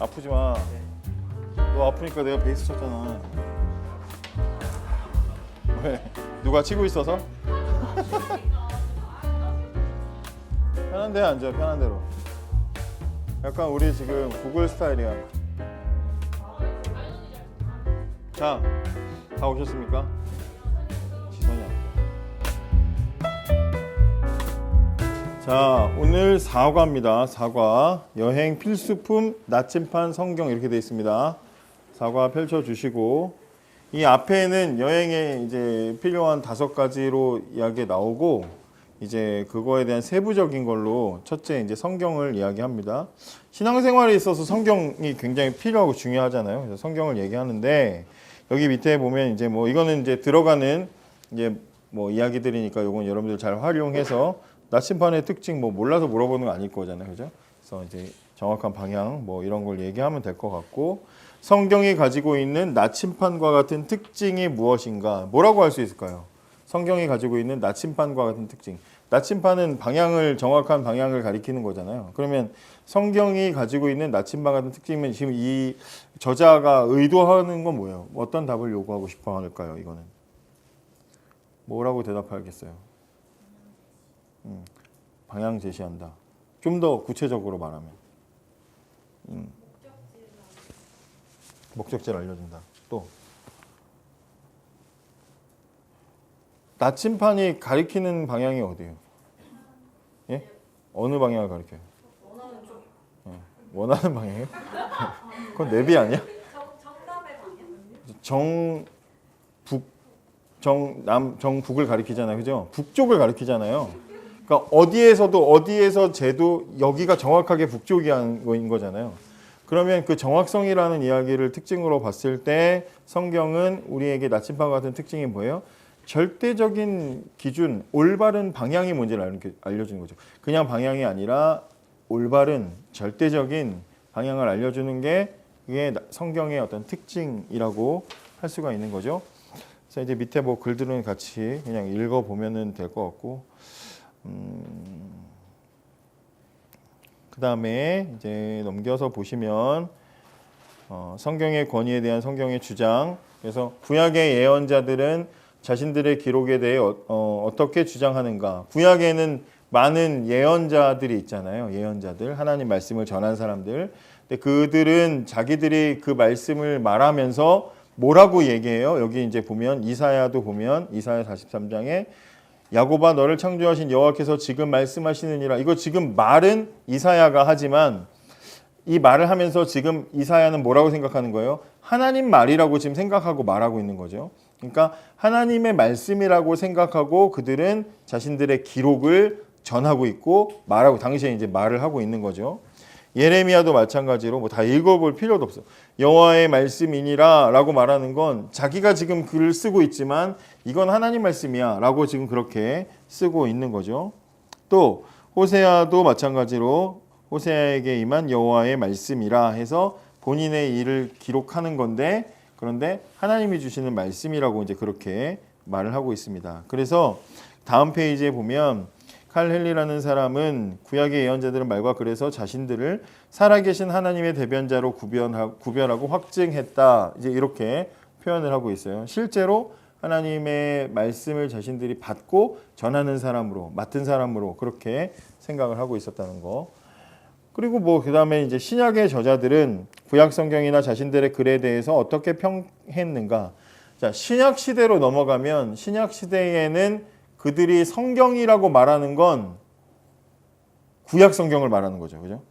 아프지 마. 너 아프니까 내가 베이스 쳤잖아. 왜? 누가 치고 있어서? 편한 데 앉아, 편한 대로. 약간 우리 지금 구글 스타일이야. 자, 다 오셨습니까? 지선이야. 자, 오늘 사과입니다. 사과. 여행 필수품 나침판 성경 이렇게 되어 있습니다. 사과 펼쳐주시고, 이 앞에는 여행에 이제 필요한 5가지로 이야기 나오고, 이제 그거에 대한 세부적인 걸로 첫째 이제 성경을 이야기합니다. 신앙생활에 있어서 성경이 굉장히 필요하고 중요하잖아요. 그래서 성경을 얘기하는데, 여기 밑에 보면 이제 뭐 이거는 이제 들어가는 이제 뭐 이야기들이니까 요건 여러분들 잘 활용해서 나침판의 특징 뭐 몰라서 물어보는 거 아닐 거잖아요. 그죠? 그래서 이제 정확한 방향 뭐 이런 걸 얘기하면 될 것 같고, 성경이 가지고 있는 나침판과 같은 특징이 무엇인가? 뭐라고 할 수 있을까요? 성경이 가지고 있는 나침판과 같은 특징. 나침판은 방향을, 정확한 방향을 가리키는 거잖아요. 그러면 성경이 가지고 있는 나침판 같은 특징이면 지금 이 저자가 의도하는 건 뭐예요? 어떤 답을 요구하고 싶어 할까요? 이거는 뭐라고 대답하겠어요? 방향 제시한다. 좀 더 구체적으로 말하면 목적지를 알려준다. 또 나침판이 가리키는 방향이 어디예요? 예? 어느 방향을 가리켜요? 원하는 쪽. 예. 원하는 방향이요? 그건 내비 아니야? 정답의 방향은요? 정북을 가리키잖아요. 그죠? 북쪽을 가리키잖아요. 그러니까 어디에서 재도 여기가 정확하게 북쪽인 거잖아요. 그러면 그 정확성이라는 이야기를 특징으로 봤을 때 성경은 우리에게 나침판 같은 특징이 뭐예요? 절대적인 기준, 올바른 방향이 뭔지를 알려주는 거죠. 그냥 방향이 아니라 올바른 절대적인 방향을 알려주는 게 이게 성경의 어떤 특징이라고 할 수가 있는 거죠. 그래서 이제 밑에 뭐 글들은 같이 그냥 읽어보면 될 것 같고, 그 다음에 이제 넘겨서 보시면 성경의 권위에 대한 성경의 주장. 그래서 구약의 예언자들은 자신들의 기록에 대해 어떻게 주장하는가. 구약에는 많은 예언자들이 있잖아요. 예언자들, 하나님 말씀을 전한 사람들. 근데 그들은 자기들이 그 말씀을 말하면서 뭐라고 얘기해요? 여기 이제 보면 이사야도 보면 이사야 43장에 야곱아 너를 창조하신 여호와께서 지금 말씀하시느니라. 이거 지금 말은 이사야가 하지만 이 말을 하면서 지금 이사야는 뭐라고 생각하는 거예요? 하나님 말이라고 지금 생각하고 말하고 있는 거죠. 그러니까 하나님의 말씀이라고 생각하고 그들은 자신들의 기록을 전하고 있고 말하고 당시에 이제 말을 하고 있는 거죠. 예레미야도 마찬가지로 뭐 다 읽어볼 필요도 없어. 여호와의 말씀이니라라고 말하는 건 자기가 지금 글을 쓰고 있지만 이건 하나님 말씀이야라고 지금 그렇게 쓰고 있는 거죠. 또 호세아도 마찬가지로 호세아에게 임한 여호와의 말씀이라 해서 본인의 일을 기록하는 건데 그런데 하나님이 주시는 말씀이라고 이제 그렇게 말을 하고 있습니다. 그래서 다음 페이지에 보면 칼 헨리라는 사람은 구약의 예언자들은 말과 글에서 자신들을 살아계신 하나님의 대변자로 구별하고 확증했다. 이제 이렇게 표현을 하고 있어요. 실제로 하나님의 말씀을 자신들이 받고 전하는 사람으로, 맡은 사람으로 그렇게 생각을 하고 있었다는 거. 그리고 뭐 그다음에 이제 신약의 저자들은 구약 성경이나 자신들의 글에 대해서 어떻게 평했는가. 자, 신약 시대로 넘어가면 신약 시대에는 그들이 성경이라고 말하는 건 구약 성경을 말하는 거죠. 그죠?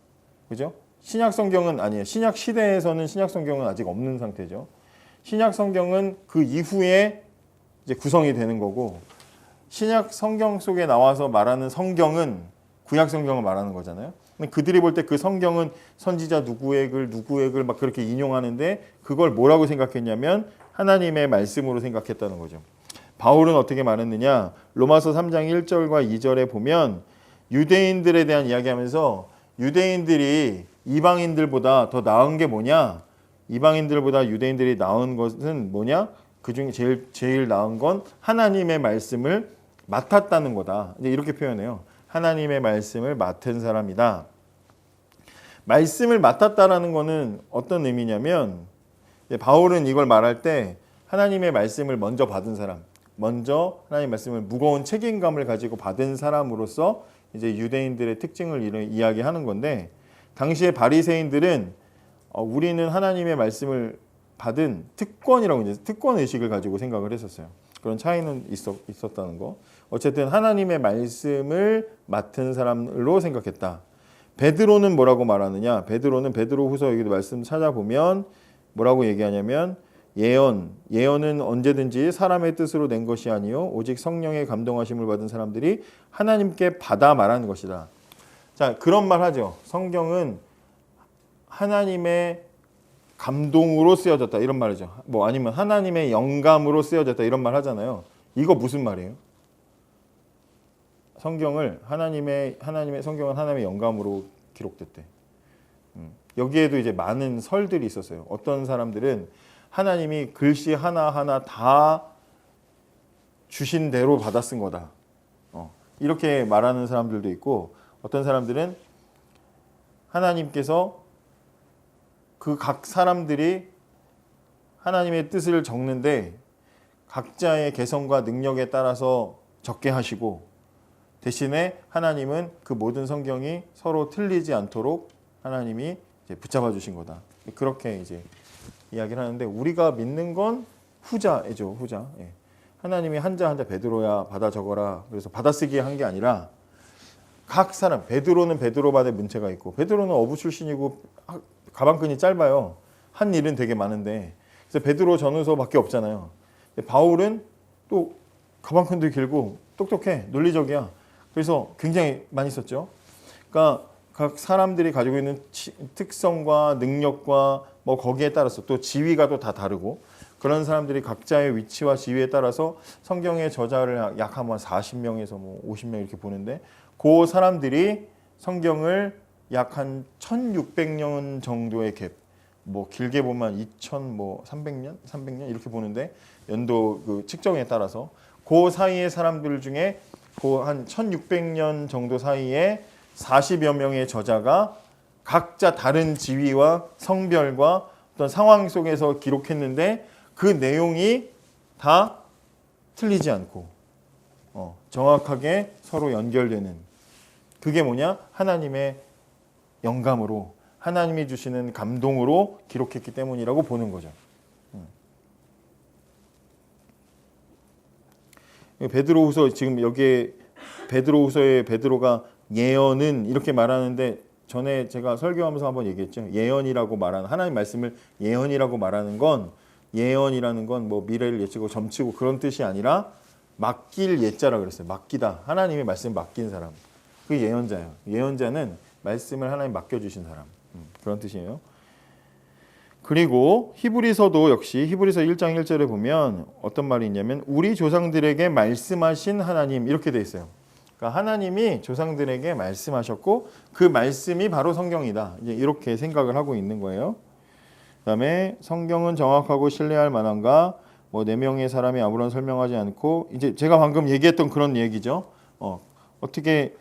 그죠? 신약 성경은 아니에요. 신약 시대에서는 신약 성경은 아직 없는 상태죠. 신약 성경은 그 이후에 이제 구성이 되는 거고 신약 성경 속에 나와서 말하는 성경은 구약 성경을 말하는 거잖아요. 근데 그들이 볼 때 그 성경은 선지자 누구의 글 막 그렇게 인용하는데 그걸 뭐라고 생각했냐면 하나님의 말씀으로 생각했다는 거죠. 바울은 어떻게 말했느냐? 로마서 3장 1절과 2절에 보면 유대인들에 대한 이야기하면서 유대인들이 이방인들보다 더 나은 게 뭐냐? 이방인들보다 유대인들이 나은 것은 뭐냐? 그중에 제일 나은 건 하나님의 말씀을 맡았다는 거다. 이제 이렇게 표현해요. 하나님의 말씀을 맡은 사람이다. 말씀을 맡았다라는 거는 어떤 의미냐면 바울은 이걸 말할 때 하나님의 말씀을 먼저 받은 사람, 먼저 하나님의 말씀을 무거운 책임감을 가지고 받은 사람으로서 이제 유대인들의 특징을 이야기하는 건데 당시에 바리새인들은 우리는 하나님의 말씀을 받은 특권이라고 이제 특권 의식을 가지고 생각을 했었어요. 그런 차이는 있었다는 거. 어쨌든 하나님의 말씀을 맡은 사람으로 생각했다. 베드로는 뭐라고 말하느냐? 베드로는 베드로후서 여기도 말씀 찾아보면 뭐라고 얘기하냐면 예언은 언제든지 사람의 뜻으로 낸 것이 아니요 오직 성령의 감동하심을 받은 사람들이 하나님께 받아 말하는 것이다. 자, 그런 말 하죠. 성경은 하나님의 감동으로 쓰여졌다 이런 말이죠. 뭐 아니면 하나님의 영감으로 쓰여졌다 이런 말 하잖아요. 이거 무슨 말이에요? 성경을 하나님의 성경은 하나님의 영감으로 기록됐대. 여기에도 이제 많은 설들이 있었어요. 어떤 사람들은 하나님이 글씨 하나하나 다 주신 대로 받아 쓴 거다. 이렇게 말하는 사람들도 있고 어떤 사람들은 하나님께서 그 각 사람들이 하나님의 뜻을 적는데 각자의 개성과 능력에 따라서 적게 하시고 대신에 하나님은 그 모든 성경이 서로 틀리지 않도록 하나님이 이제 붙잡아 주신 거다. 그렇게 이제 이야기를 하는데 우리가 믿는 건 후자죠. 후자. 예. 하나님이 한자 한자 베드로야 받아 적어라. 그래서 받아쓰기 한 게 아니라 각 사람 베드로는 베드로만의 문체가 있고 베드로는 어부 출신이고 가방끈이 짧아요. 한 일은 되게 많은데 그래서 베드로 전후서밖에 없잖아요. 바울은 또 가방끈도 길고 똑똑해 논리적이야. 그래서 굉장히 많이 썼죠. 그러니까 각 사람들이 가지고 있는 특성과 능력과 뭐 거기에 따라서 또 지위가 또 다 다르고 그런 사람들이 각자의 위치와 지위에 따라서 성경의 저자를 약 한 40명에서 뭐 50명 이렇게 보는데 그 사람들이 성경을 약 한 1600년 정도의 갭, 뭐 길게 보면 2300년, 300년 이렇게 보는데 연도 그 측정에 따라서 그 사이의 사람들 중에 그 한 1600년 정도 사이에 40여 명의 저자가 각자 다른 지위와 성별과 어떤 상황 속에서 기록했는데 그 내용이 다 틀리지 않고 정확하게 서로 연결되는 그게 뭐냐? 하나님의 영감으로 하나님이 주시는 감동으로 기록했기 때문이라고 보는 거죠. 베드로후서 지금 여기에 베드로후서에 베드로가 예언은 이렇게 말하는데 전에 제가 설교하면서 한번 얘기했죠. 예언이라고 말하는 하나님 말씀을 예언이라고 말하는 건 예언이라는 건 뭐 미래를 예측하고 점치고 그런 뜻이 아니라 맡길 예자라 그랬어요. 맡기다. 하나님의 말씀 맡긴 사람. 그게 예언자예요. 예언자는 말씀을 하나님 맡겨주신 사람. 그런 뜻이에요. 그리고 히브리서도 역시 히브리서 1장 1절에 보면 어떤 말이 있냐면 우리 조상들에게 말씀하신 하나님 이렇게 돼 있어요. 그러니까 하나님이 조상들에게 말씀하셨고 그 말씀이 바로 성경이다. 이제 이렇게 생각을 하고 있는 거예요. 그다음에 성경은 정확하고 신뢰할 만한가? 뭐 4명의 사람이 아무런 설명하지 않고 이제 제가 방금 얘기했던 그런 얘기죠. 어떻게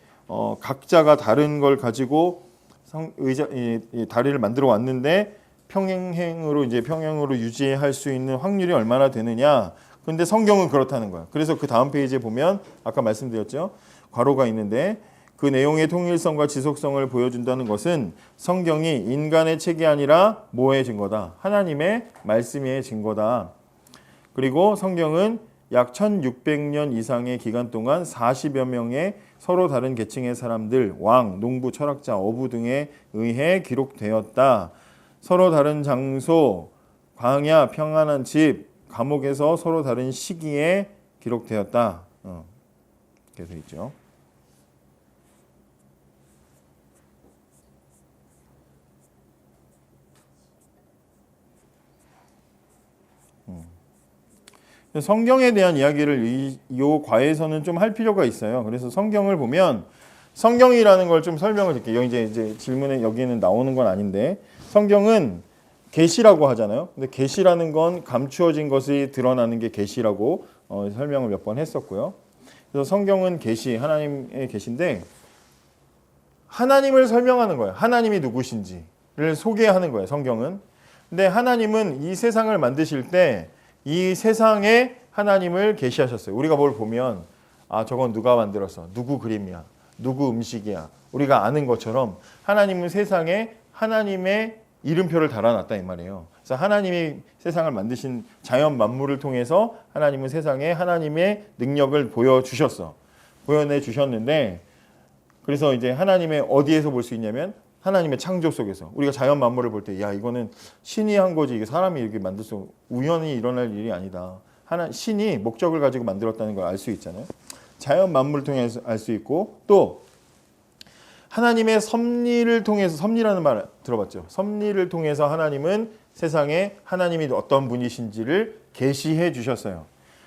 각자가 다른 걸 가지고 다리를 만들어 왔는데 평행으로 유지할 수 있는 확률이 얼마나 되느냐. 근데 성경은 그렇다는 거야. 그래서 그 다음 페이지에 보면 아까 말씀드렸죠. 괄호가 있는데 그 내용의 통일성과 지속성을 보여준다는 것은 성경이 인간의 책이 아니라 뭐의 증거다? 하나님의 말씀의 증거다. 그리고 성경은 약 1600년 이상의 기간 동안 40여 명의 서로 다른 계층의 사람들, 왕, 농부, 철학자, 어부 등에 의해 기록되었다. 서로 다른 장소, 광야, 평안한 집, 감옥에서 서로 다른 시기에 기록되었다. 이렇게 되어 있죠. 성경에 대한 이야기를 이 과에서는 좀 할 필요가 있어요. 그래서 성경을 보면 성경이라는 걸 좀 설명을 드릴게요. 이제 질문에 여기는 나오는 건 아닌데 성경은 계시라고 하잖아요. 근데 계시라는 건 감추어진 것이 드러나는 게 계시라고 설명을 몇 번 했었고요. 그래서 성경은 계시, 하나님의 계시인데 하나님을 설명하는 거예요. 하나님이 누구신지를 소개하는 거예요. 성경은. 근데 하나님은 이 세상을 만드실 때 이 세상에 하나님을 계시하셨어요. 우리가 뭘 보면 아 저건 누가 만들었어? 누구 그림이야? 누구 음식이야? 우리가 아는 것처럼 하나님은 세상에 하나님의 이름표를 달아놨다 이 말이에요. 그래서 하나님이 세상을 만드신 자연 만물을 통해서 하나님은 세상에 하나님의 능력을 보여주셨어. 보여내 주셨는데 그래서 이제 하나님의 어디에서 볼 수 있냐면 하나님의 창조 속에서 우리가 자연 만물을 볼 때 야 이거는 신이 한 거지 이게 사람이 이렇게 만들 수 우연히 일어날 일이 아니다. 신이 목적을 가지고 만들었다는 걸 알 수 있잖아요. 자연 만물을 통해서 알 수 있고 또 하나님의 섭리를 통해서 섭리라는 말 들어봤죠. 섭리를 통해서 하나님은 세상에 하나님이 어떤 분이신지를 계시해 주셨어요.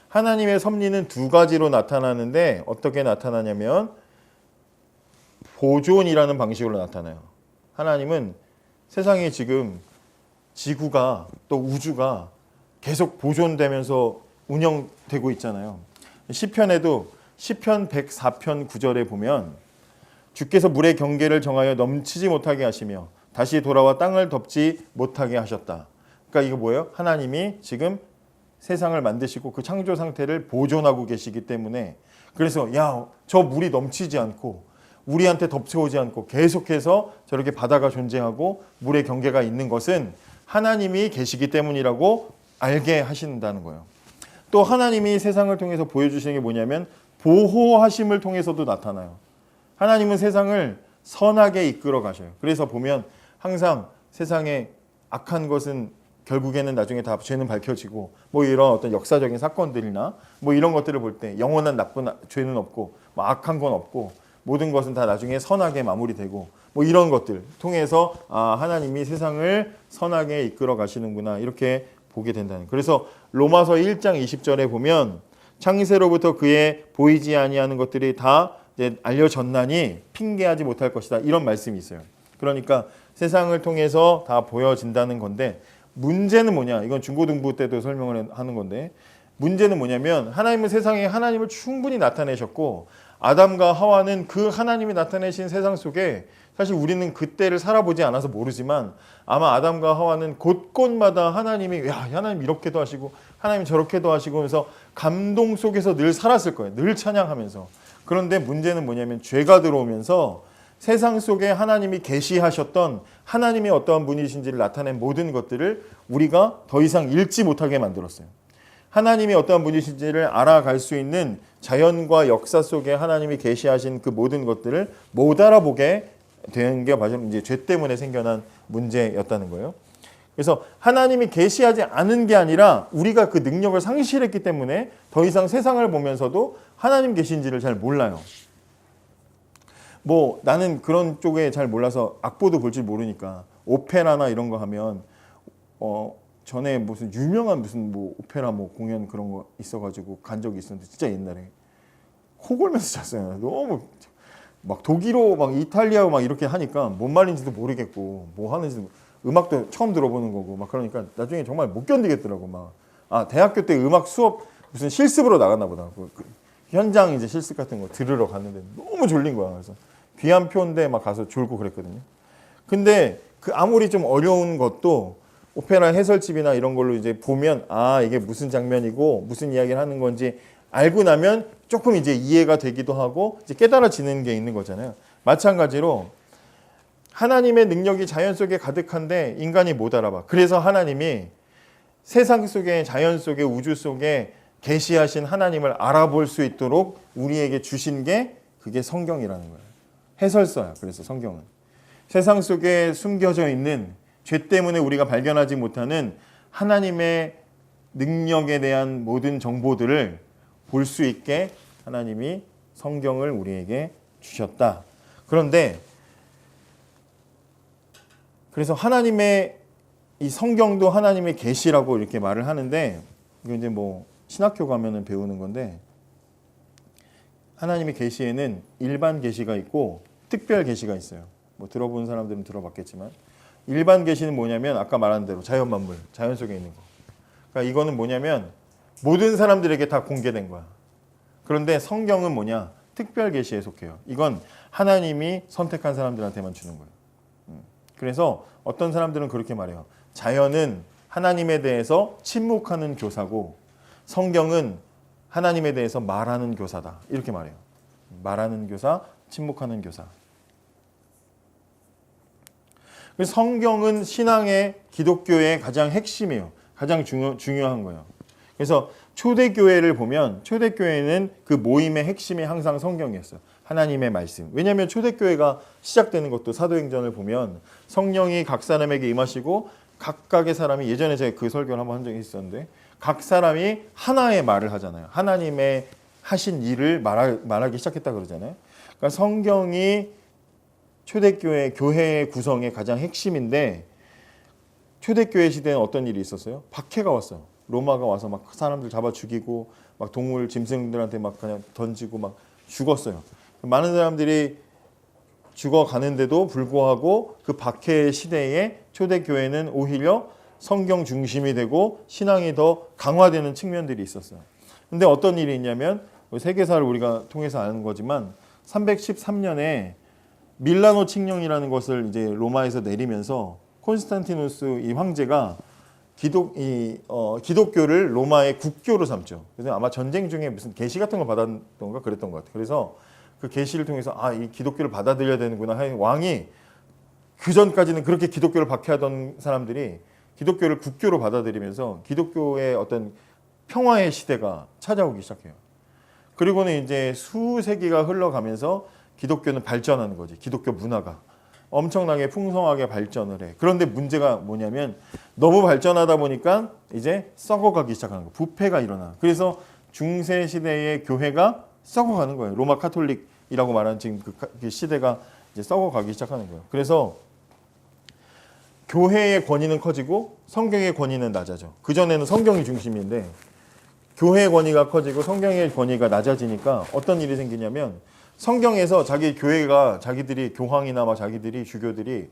하나님의 섭리는 두 가지로 나타나는데 어떻게 나타나냐면 보존이라는 방식으로 나타나요. 하나님은 세상에 지금 지구가 또 우주가 계속 보존되면서 운영되고 있잖아요. 시편에도 시편 104편 9절에 보면 주께서 물의 경계를 정하여 넘치지 못하게 하시며 다시 돌아와 땅을 덮지 못하게 하셨다. 그러니까 이거 뭐예요? 하나님이 지금 세상을 만드시고 그 창조 상태를 보존하고 계시기 때문에 그래서 야, 저 물이 넘치지 않고 우리한테 덮쳐오지 않고 계속해서 저렇게 바다가 존재하고 물의 경계가 있는 것은 하나님이 계시기 때문이라고 알게 하신다는 거예요. 또 하나님이 세상을 통해서 보여주시는 게 뭐냐면 보호하심을 통해서도 나타나요. 하나님은 세상을 선하게 이끌어 가셔요. 그래서 보면 항상 세상에 악한 것은 결국에는 나중에 다 죄는 밝혀지고 뭐 이런 어떤 역사적인 사건들이나 뭐 이런 것들을 볼 때 영원한 나쁜 죄는 없고 뭐 악한 건 없고 모든 것은 다 나중에 선하게 마무리되고 뭐 이런 것들 통해서 아 하나님이 세상을 선하게 이끌어 가시는구나 이렇게 보게 된다는. 그래서 로마서 1장 20절에 보면 창세로부터 그의 보이지 아니하는 것들이 다 이제 알려졌나니 핑계하지 못할 것이다 이런 말씀이 있어요. 그러니까 세상을 통해서 다 보여진다는 건데 문제는 뭐냐? 이건 중고등부 때도 설명을 하는 건데 문제는 뭐냐면 하나님은 세상에 하나님을 충분히 나타내셨고 아담과 하와는 그 하나님이 나타내신 세상 속에 사실 우리는 그때를 살아보지 않아서 모르지만 아마 아담과 하와는 곳곳마다 하나님이 야 하나님 이렇게도 하시고 하나님 저렇게도 하시고 하면서 감동 속에서 늘 살았을 거예요. 늘 찬양하면서. 그런데 문제는 뭐냐면 죄가 들어오면서 세상 속에 하나님이 계시하셨던 하나님이 어떠한 분이신지를 나타낸 모든 것들을 우리가 더 이상 읽지 못하게 만들었어요. 하나님이 어떠한 분이신지를 알아갈 수 있는 자연과 역사 속에 하나님이 계시하신 그 모든 것들을 못 알아보게 된 게 바로 이제 죄 때문에 생겨난 문제였다는 거예요. 그래서 하나님이 계시하지 않은 게 아니라 우리가 그 능력을 상실했기 때문에 더 이상 세상을 보면서도 하나님 계신지를 잘 몰라요. 뭐 나는 그런 쪽에 잘 몰라서 악보도 볼 줄 모르니까 오페라나 이런 거 하면 전에 무슨 유명한 무슨 뭐 오페라 뭐 공연 그런 거 있어가지고 간 적이 있었는데 진짜 옛날에 코 골면서 잤어요. 너무 막 독일어 막 이탈리아어 막 이렇게 하니까 뭔 말인지도 모르겠고 뭐 하는지 음악도 처음 들어보는 거고 막 그러니까 나중에 정말 못 견디겠더라고 막. 아 대학교 때 음악 수업 무슨 실습으로 나갔나 보다. 그 현장 이제 실습 같은 거 들으러 갔는데 너무 졸린 거야. 그래서 귀한 표인데 막 가서 졸고 그랬거든요. 근데 그 아무리 좀 어려운 것도 오페라 해설집이나 이런 걸로 이제 보면 아 이게 무슨 장면이고 무슨 이야기를 하는 건지 알고 나면 조금 이제 이해가 되기도 하고 이제 깨달아지는 게 있는 거잖아요. 마찬가지로 하나님의 능력이 자연 속에 가득한데 인간이 못 알아봐. 그래서 하나님이 세상 속에 자연 속에 우주 속에 계시하신 하나님을 알아볼 수 있도록 우리에게 주신 게 그게 성경이라는 거예요. 해설서야. 그래서 성경은 세상 속에 숨겨져 있는 죄 때문에 우리가 발견하지 못하는 하나님의 능력에 대한 모든 정보들을 볼 수 있게 하나님이 성경을 우리에게 주셨다. 그런데 그래서 하나님의 이 성경도 하나님의 계시라고 이렇게 말을 하는데 이거 이제 뭐 신학교 가면은 배우는 건데 하나님의 계시에는 일반 계시가 있고 특별 계시가 있어요. 뭐 들어본 사람들은 들어봤겠지만 일반 계시는 뭐냐면 아까 말한 대로 자연 만물, 자연 속에 있는 거. 그러니까 이거는 뭐냐면 모든 사람들에게 다 공개된 거야. 그런데 성경은 뭐냐? 특별 계시에 속해요. 이건 하나님이 선택한 사람들한테만 주는 거예요. 그래서 어떤 사람들은 그렇게 말해요. 자연은 하나님에 대해서 침묵하는 교사고 성경은 하나님에 대해서 말하는 교사다. 이렇게 말해요. 말하는 교사, 침묵하는 교사. 성경은 신앙의 기독교의 가장 핵심이에요. 가장 중요한 거예요. 그래서 초대교회를 보면 초대교회는 그 모임의 핵심이 항상 성경이었어요. 하나님의 말씀. 왜냐하면 초대교회가 시작되는 것도 사도행전을 보면 성령이 각 사람에게 임하시고 각각의 사람이 예전에 제가 그 설교를 한번 한 적이 있었는데 각 사람이 하나의 말을 하잖아요. 하나님의 하신 일을 말하기 시작했다 그러잖아요. 그러니까 성경이 초대교회, 교회의 구성의 가장 핵심인데 초대교회 시대에는 어떤 일이 있었어요? 박해가 왔어요. 로마가 와서 막 사람들 잡아 죽이고 막 동물 짐승들한테 막 그냥 던지고 막 죽었어요. 많은 사람들이 죽어가는데도 불구하고 그 박해 시대에 초대교회는 오히려 성경 중심이 되고 신앙이 더 강화되는 측면들이 있었어요. 근데 어떤 일이 있냐면 세계사를 우리가 통해서 아는 거지만 313년에 밀라노 칙령이라는 것을 이제 로마에서 내리면서 콘스탄티누스 이 황제가 기독교를 로마의 국교로 삼죠. 그래서 아마 전쟁 중에 무슨 계시 같은 걸 받았던가 그랬던 것 같아요. 그래서 그 계시를 통해서 이 기독교를 받아들여야 되는구나 하는 왕이 그 전까지는 그렇게 기독교를 박해하던 사람들이 기독교를 국교로 받아들이면서 기독교의 어떤 평화의 시대가 찾아오기 시작해요. 그리고는 이제 수세기가 흘러가면서 기독교는 발전하는 거지. 기독교 문화가 엄청나게 풍성하게 발전을 해. 그런데 문제가 뭐냐면 너무 발전하다 보니까 이제 썩어가기 시작하는 거예요. 부패가 일어나. 그래서 중세 시대의 교회가 썩어가는 거예요. 로마 카톨릭이라고 말하는 지금 그 시대가 이제 썩어가기 시작하는 거예요. 그래서 교회의 권위는 커지고 성경의 권위는 낮아져. 그전에는 성경이 중심인데 교회의 권위가 커지고 성경의 권위가 낮아지니까 어떤 일이 생기냐면 성경에서 자기 교회가 자기들이 교황이나 막 자기들이 주교들이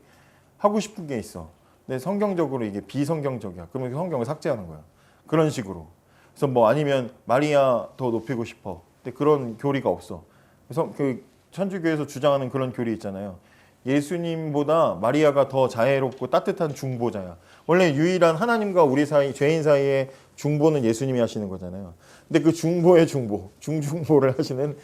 하고 싶은 게 있어. 근데 성경적으로 이게 비성경적이야. 그러면 성경을 삭제하는 거야. 그런 식으로. 그래서 뭐 아니면 마리아 더 높이고 싶어. 근데 그런 교리가 없어. 그래서 그 천주교에서 주장하는 그런 교리 있잖아요. 예수님보다 마리아가 더 자애롭고 따뜻한 중보자야. 원래 유일한 하나님과 우리 사이, 죄인 사이의 중보는 예수님이 하시는 거잖아요. 근데 그 중보의 중보를 하시는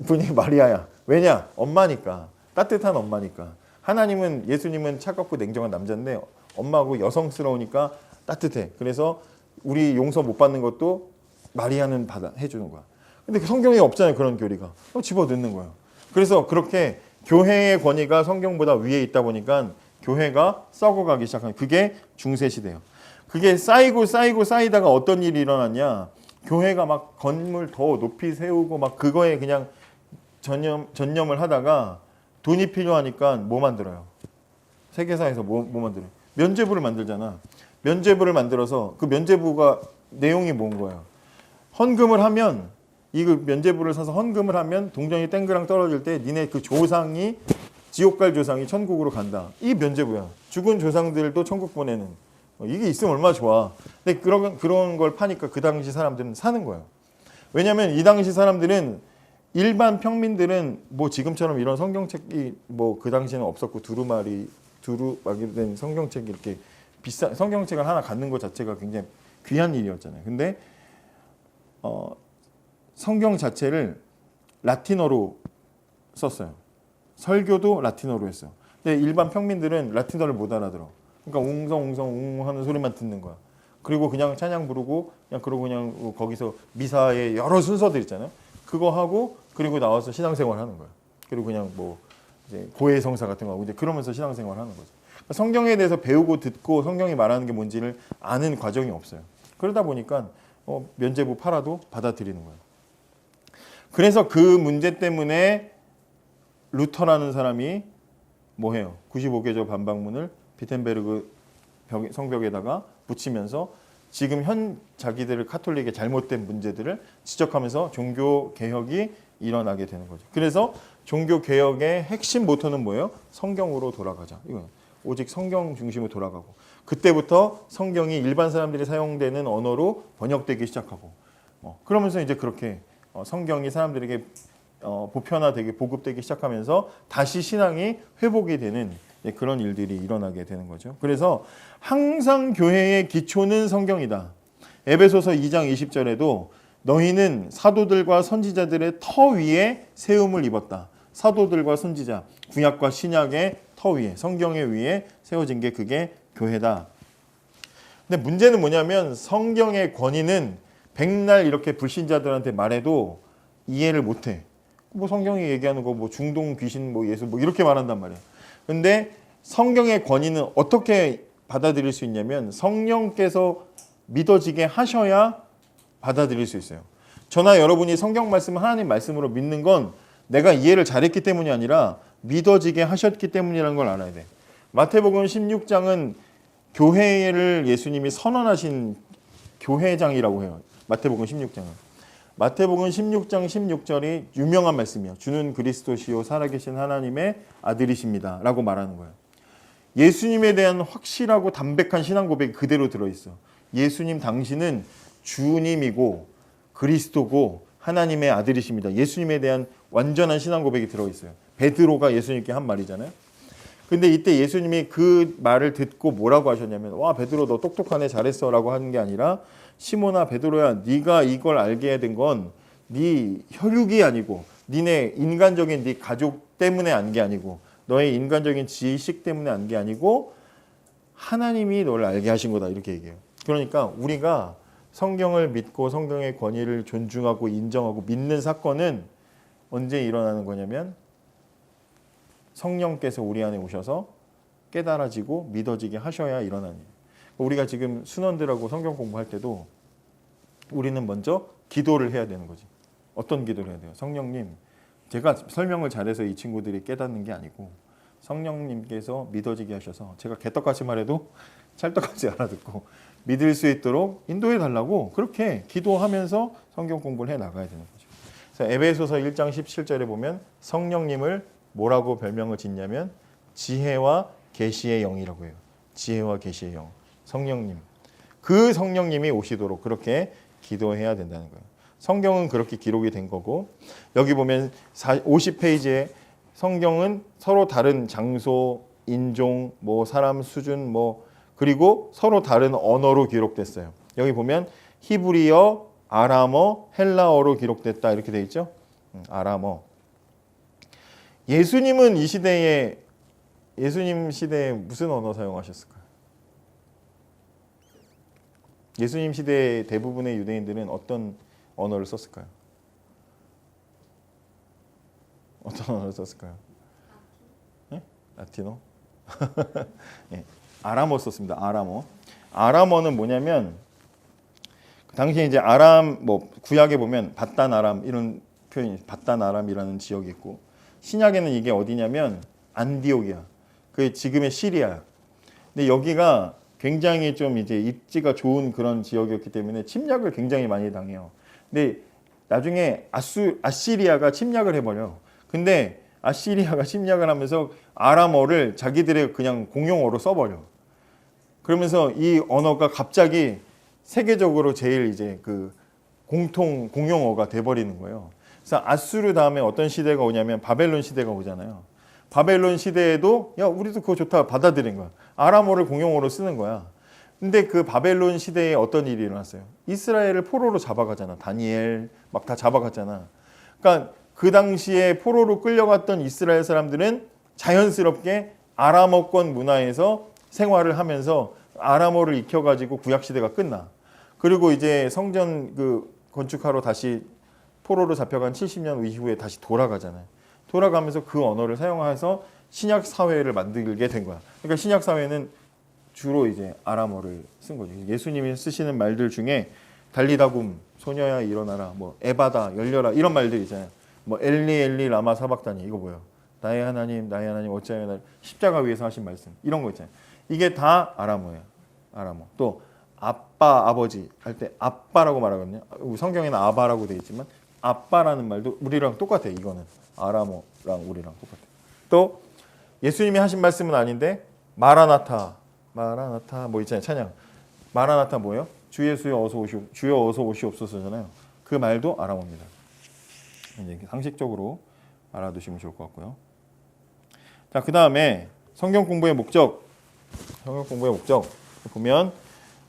분이 마리아야. 왜냐? 엄마니까. 따뜻한 엄마니까. 하나님은, 예수님은 차갑고 냉정한 남자인데 엄마하고 여성스러우니까 따뜻해. 그래서 우리 용서 못 받는 것도 마리아는 해주는 거야. 근데 성경에 없잖아요. 그런 교리가. 집어넣는 거예요. 그래서 그렇게 교회의 권위가 성경보다 위에 있다 보니까 교회가 썩어가기 시작한 그게 중세시대예요. 그게 쌓이다가 어떤 일이 일어났냐. 교회가 막 건물 더 높이 세우고 막 그거에 그냥 전념을 하다가 돈이 필요하니까 뭐 만들어요? 세계사에서 뭐 만들어요? 면죄부를 만들잖아. 면죄부를 만들어서 그 면죄부가 내용이 뭔 거예요? 헌금을 하면 이거 면죄부를 사서 헌금을 하면 동전이 땡그랑 떨어질 때 니네 그 조상이 지옥 갈 조상이 천국으로 간다. 이 면죄부야. 죽은 조상들도 천국 보내는. 이게 있으면 얼마나 좋아. 근데 그런 걸 파니까 그 당시 사람들은 사는 거예요. 왜냐하면 이 당시 사람들은 일반 평민들은 뭐 지금처럼 이런 성경책이 뭐 그 당시에는 없었고 두루마리 된 성경책이 이렇게 비싼 성경책을 하나 갖는 것 자체가 굉장히 귀한 일이었잖아요. 근데 성경 자체를 라틴어로 썼어요. 설교도 라틴어로 했어요. 근데 일반 평민들은 라틴어를 못 알아들어. 그러니까 웅성 하는 소리만 듣는 거야. 그리고 그냥 찬양 부르고 그냥 거기서 미사의 여러 순서들 있잖아요. 그거 하고 그리고 나와서 신앙생활 하는 거야. 그리고 그냥 뭐 이제 고해성사 같은 거 하고 이제 그러면서 신앙생활 하는 거죠. 그러니까 성경에 대해서 배우고 듣고 성경이 말하는 게 뭔지를 아는 과정이 없어요. 그러다 보니까 면죄부 팔아도 받아들이는 거예요. 그래서 그 문제 때문에 루터라는 사람이 뭐 해요? 95개조 반박문을 비텐베르그 성벽에다가 붙이면서 지금 자기들의 카톨릭의 잘못된 문제들을 지적하면서 종교 개혁이 일어나게 되는 거죠. 그래서 종교 개혁의 핵심 모토는 뭐예요? 성경으로 돌아가자. 이거 오직 성경 중심으로 돌아가고 그때부터 성경이 일반 사람들이 사용되는 언어로 번역되기 시작하고 그러면서 이제 그렇게 성경이 사람들에게 보편화되기 보급되기 시작하면서 다시 신앙이 회복이 되는 그런 일들이 일어나게 되는 거죠. 그래서 항상 교회의 기초는 성경이다. 에베소서 2장 20절에도 너희는 사도들과 선지자들의 터 위에 세움을 입었다. 사도들과 선지자, 구약과 신약의 터 위에, 성경의 위에 세워진 게 그게 교회다. 근데 문제는 뭐냐면 성경의 권위는 백날 이렇게 불신자들한테 말해도 이해를 못해. 뭐 성경이 얘기하는 거 뭐 중동 귀신 뭐 예수 뭐 이렇게 말한단 말이야. 근데 성경의 권위는 어떻게 받아들일 수 있냐면 성령께서 믿어지게 하셔야 받아들일 수 있어요. 저나 여러분이 성경 말씀을 하나님 말씀으로 믿는 건 내가 이해를 잘했기 때문이 아니라 믿어지게 하셨기 때문이라는 걸 알아야 돼. 마태복음 16장은 교회를 예수님이 선언하신 교회장이라고 해요. 마태복음 16장은. 마태복음 16장 16절이 유명한 말씀이에요. 주는 그리스도시요 살아계신 하나님의 아들이십니다. 라고 말하는 거예요. 예수님에 대한 확실하고 담백한 신앙 고백이 그대로 들어있어. 예수님 당신은 주님이고 그리스도고 하나님의 아들이십니다. 예수님에 대한 완전한 신앙 고백이 들어있어요. 베드로가 예수님께 한 말이잖아요. 근데 이때 예수님이 그 말을 듣고 뭐라고 하셨냐면 와 베드로 너 똑똑하네 잘했어 라고 하는 게 아니라 시몬아 베드로야 네가 이걸 알게 된 건 네 혈육이 아니고 니네 인간적인 네 가족 때문에 안 게 아니고 너의 인간적인 지식 때문에 안 게 아니고 하나님이 너를 알게 하신 거다 이렇게 얘기해요. 그러니까 우리가 성경을 믿고 성경의 권위를 존중하고 인정하고 믿는 사건은 언제 일어나는 거냐면 성령께서 우리 안에 오셔서 깨달아지고 믿어지게 하셔야 일어나는 일이에요. 우리가 지금 순원들하고 성경 공부할 때도 우리는 먼저 기도를 해야 되는 거지. 어떤 기도를 해야 돼요? 성령님, 제가 설명을 잘해서 이 친구들이 깨닫는 게 아니고 성령님께서 믿어지게 하셔서 제가 개떡같이 말해도 찰떡같이 알아듣고 믿을 수 있도록 인도해 달라고 그렇게 기도하면서 성경 공부를 해 나가야 되는 거죠. 그래서 에베소서 1장 17절에 보면 성령님을 뭐라고 별명을 짓냐면 지혜와 계시의 영이라고 해요. 지혜와 계시의 영. 성령님. 그 성령님이 오시도록 그렇게 기도해야 된다는 거예요. 성경은 그렇게 기록이 된 거고 여기 보면 50페이지에 성경은 서로 다른 장소, 인종, 뭐 사람 수준 뭐 그리고 서로 다른 언어로 기록됐어요. 여기 보면 히브리어, 아람어, 헬라어로 기록됐다 이렇게 돼 있죠. 아람어. 예수님은 예수님 시대에 무슨 언어 사용하셨을까요? 예수님 시대의 대부분의 유대인들은 어떤 언어를 썼을까요? 어떤 언어를 썼을까요? 네? 라틴어? 네. 아람어 썼습니다. 아람어. 아람어는 뭐냐면 당시에 이제 아람 뭐 구약에 보면 바단 아람 이런 표현이 바단 아람이라는 지역이 있고 신약에는 이게 어디냐면 안디옥이야. 그게 지금의 시리아. 근데 여기가 굉장히 좀 이제 입지가 좋은 그런 지역이었기 때문에 침략을 굉장히 많이 당해요. 근데 나중에 아시리아가 침략을 해버려. 근데 아시리아가 침략을 하면서 아람어를 자기들의 그냥 공용어로 써버려. 그러면서 이 언어가 갑자기 세계적으로 제일 이제 그 공용어가 돼버리는 거예요. 그래서 아수르 다음에 어떤 시대가 오냐면 바벨론 시대가 오잖아요. 바벨론 시대에도 야 우리도 그거 좋다 받아들인 거야. 아람어를 공용어로 쓰는 거야. 근데 그 바벨론 시대에 어떤 일이 일어났어요? 이스라엘을 포로로 잡아가잖아. 다니엘 막 다 잡아갔잖아. 그러니까 그 당시에 포로로 끌려갔던 이스라엘 사람들은 자연스럽게 아람어권 문화에서 생활을 하면서 아람어를 익혀가지고 구약 시대가 끝나. 그리고 이제 성전 그 건축하러 다시 포로로 잡혀간 70년 이후에 다시 돌아가잖아요. 돌아가면서 그 언어를 사용해서 신약 사회를 만들게 된 거야. 그러니까 신약 사회는 주로 이제 아람어를 쓴 거죠. 예수님이 쓰시는 말들 중에 달리다굼, 소녀야 일어나라, 뭐 에바다, 열려라 이런 말들 있잖아요. 뭐 엘리 엘리 라마 사박다니 이거 뭐예요? 나의 하나님 어찌하여 날 십자가 위에서 하신 말씀 이런 거 있잖아요. 이게 다 아람어예요. 아람어. 또 아빠 아버지 할 때 아빠라고 말하거든요. 성경에는 아바라고 돼 있지만 아빠라는 말도 우리랑 똑같아요. 이거는 아람어랑 우리랑 똑같아요. 또 예수님이 하신 말씀은 아닌데 마라나타 뭐 있잖아요. 찬양. 마라나타 뭐예요? 주 예수여 어서 오시옵소서잖아요. 그 말도 아람어입니다. 이제 상식적으로 알아두시면 좋을 것 같고요. 자, 그 다음에 성경 공부의 목적. 성경 공부의 목적 보면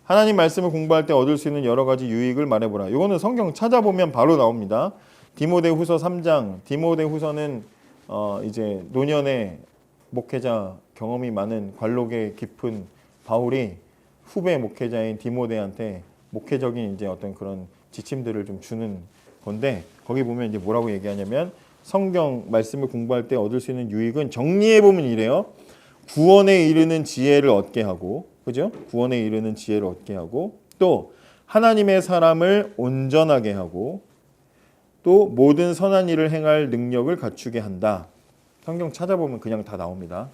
하나님 말씀을 공부할 때 얻을 수 있는 여러 가지 유익을 말해보라. 이거는 성경 찾아보면 바로 나옵니다. 디모데후서 3장. 디모데후서는 이제 노년의 목회자 경험이 많은 관록의 깊은 바울이 후배 목회자인 디모데한테 목회적인 이제 어떤 그런 지침들을 좀 주는 건데 거기 보면 이제 뭐라고 얘기하냐면 성경 말씀을 공부할 때 얻을 수 있는 유익은 정리해 보면 이래요. 구원에 이르는 지혜를 얻게 하고, 그죠? 구원에 이르는 지혜를 얻게 하고, 또 하나님의 사람을 온전하게 하고, 또 모든 선한 일을 행할 능력을 갖추게 한다. 성경 찾아보면 그냥 다 나옵니다.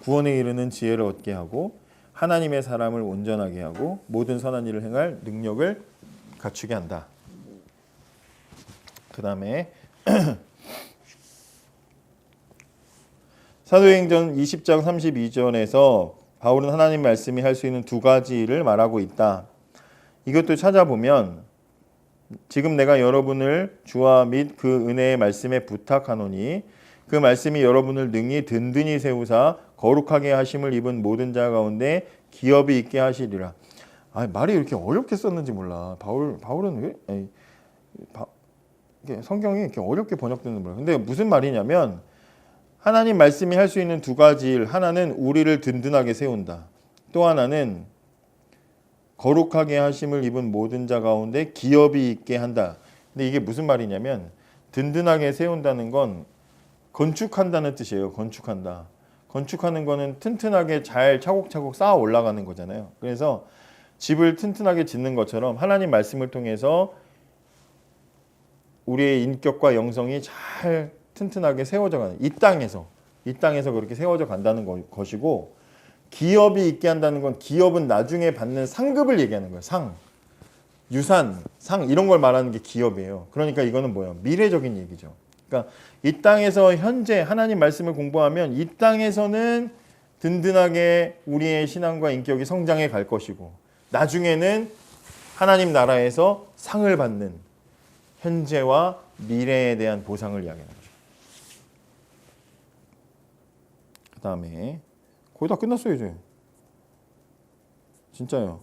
구원에 이르는 지혜를 얻게 하고, 하나님의 사람을 온전하게 하고, 모든 선한 일을 행할 능력을 갖추게 한다. 그 다음에 사도행전 20장 32절에서 바울은 하나님 말씀이 할 수 있는 두 가지 일을 말하고 있다. 이것도 찾아보면 지금 내가 여러분을 주와 및 그 은혜의 말씀에 부탁하노니 그 말씀이 여러분을 능히 든든히 세우사 거룩하게 하심을 입은 모든 자 가운데 기업이 있게 하시리라. 말이 이렇게 어렵게 썼는지 몰라. 바울은 왜 성경이 이렇게 어렵게 번역되는 거예요. 근데 무슨 말이냐면 하나님 말씀이 할 수 있는 두 가지 일. 하나는 우리를 든든하게 세운다. 또 하나는 거룩하게 하심을 입은 모든 자 가운데 기업이 있게 한다. 근데 이게 무슨 말이냐면 든든하게 세운다는 건 건축한다는 뜻이에요. 건축한다. 건축하는 거는 튼튼하게 잘 차곡차곡 쌓아 올라가는 거잖아요. 그래서 집을 튼튼하게 짓는 것처럼 하나님 말씀을 통해서 우리의 인격과 영성이 잘 튼튼하게 세워져 가는 이 땅에서 그렇게 세워져 간다는 것이고 기업이 있게 한다는 건 기업은 나중에 받는 상급을 얘기하는 거예요. 상, 유산, 상 이런 걸 말하는 게 기업이에요. 그러니까 이거는 뭐예요? 미래적인 얘기죠. 그러니까 이 땅에서 현재 하나님 말씀을 공부하면 이 땅에서는 든든하게 우리의 신앙과 인격이 성장해 갈 것이고 나중에는 하나님 나라에서 상을 받는 현재와 미래에 대한 보상을 이야기하는 거죠. 그 다음에 거의 다 끝났어요 이제. 진짜요.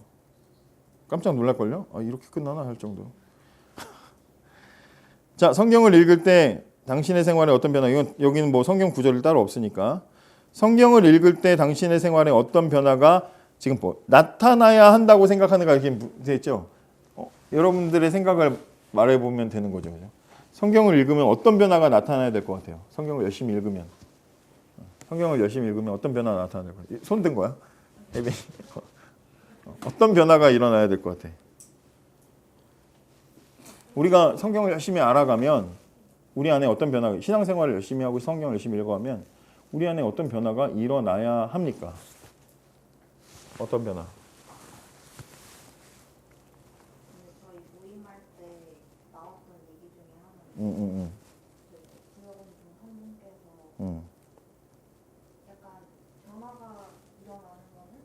깜짝 놀랄걸요? 이렇게 끝나나 할 정도로. 자, 성경을 읽을 때 당신의 생활에 어떤 변화, 여기는 뭐 성경 구절이 따로 없으니까 성경을 읽을 때 당신의 생활에 어떤 변화가 지금 나타나야 한다고 생각하는가 이렇게 되어 있죠. 여러분들의 생각을 말해보면 되는 거죠. 그죠? 성경을 읽으면 어떤 변화가 나타나야 될 것 같아요. 성경을 열심히 읽으면 어떤 변화가 나타나야 될 것 같아요. 손 든 거야? 어떤 변화가 일어나야 될 것 같아. 우리가 성경을 열심히 알아가면 우리 안에 어떤 변화가, 신앙생활을 열심히 하고 성경을 열심히 읽어가면 우리 안에 어떤 변화가 일어나야 합니까? 어떤 변화? 저희 모임할 때 나왔던 얘기 중에 하나는 구역원님 한 분께서 약간 변화가 일어나는 거는